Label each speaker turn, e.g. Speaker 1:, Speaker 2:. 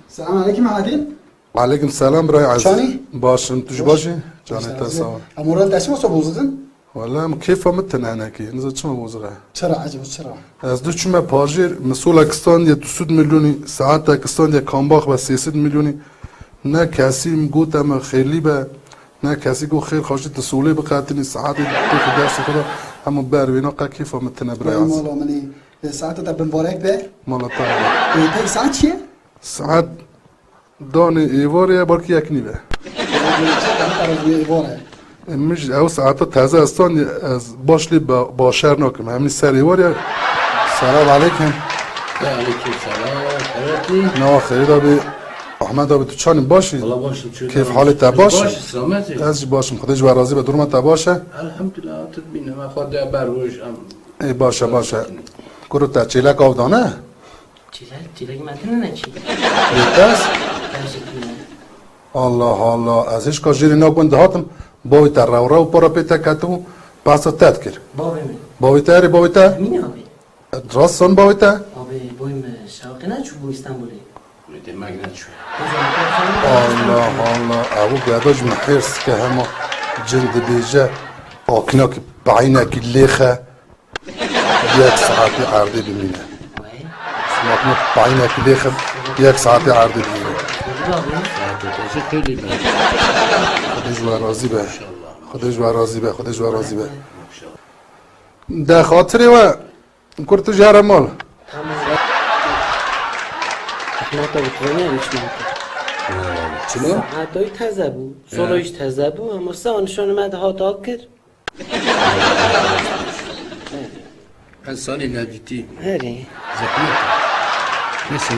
Speaker 1: السلام عليكم عادل.
Speaker 2: وعليكم السلام براي عزيز.
Speaker 1: شاني؟
Speaker 2: باش انتوش باشي؟ جاني تساوي.
Speaker 1: امورال داشمو صبوزدن؟
Speaker 2: والله كيف متن انا كي نزل شو بوزره.
Speaker 1: چرا عجب چرا؟
Speaker 2: از دو چما پاجر مسئول اکستان یا 200 میلیونی ساعت اکستان یا کامباخ و 300 میلیونی نه کسی میگوت اما خیلی به نه کسی گو خیر خوشی تسولی بقاتنی ساعت دو درس خدا همو بروینا قا کیف متن برای عزیز.
Speaker 1: مالا منی ساعت تا بمبارک به؟
Speaker 2: مالا طبعا.
Speaker 1: تی ساعت چیه؟
Speaker 2: ساعت دان ایواریا برکی یک نیبه. مش او ساعت تازه استان از باشلی با شهر نکم همین سر ایواریا. سلام علیکم.
Speaker 3: علیکم سلام. خیرتی؟
Speaker 2: نه خیلی دابی احمد دابی تو چانی باشی؟
Speaker 3: والله باشم.
Speaker 2: کیف حالت باشه؟
Speaker 3: باشه سلامتی.
Speaker 2: از باشم خودش و راضی به درمت باشه؟
Speaker 3: الحمدلله تدبینه ما خود بروش ام.
Speaker 2: ای باشه باشه. کرو تا چیلک آب دانه؟
Speaker 4: چیلک مدنه نه چی؟
Speaker 2: بیتاست؟ الله الله از هیچ کار جیری نکن دهاتم باوی تا رو پارا پیتا کتو پاسا تد کر.
Speaker 4: باوی من.
Speaker 2: باوی تا ری باوی تا؟
Speaker 4: مینه آبی.
Speaker 2: راستان باوی تا؟
Speaker 4: آبی باویم شوقی نه چوبو استانبولی.
Speaker 3: میده مگنت شو.
Speaker 2: الله الله ابو بیاداج محرس که همه جند بیجه آکنا که بعینه که لیخه یک ساعتی عرضی بمینه سماکنه بعینه که لیخه یک ساعتی عرضی بمینه
Speaker 3: خیلی بد.
Speaker 2: خودش و راضی به خودش و راضی به خودش و راضی به ده خاطری و کرتو جهر مال
Speaker 4: احنا تا بتوانه هیچ مانکه.
Speaker 3: چلو؟
Speaker 4: ساعتای تازه بود. سالایش تازه بود اما سانشان اومد هاتا کرد.
Speaker 3: انسانی ندیدی.
Speaker 4: هری.
Speaker 3: زحمت. مثل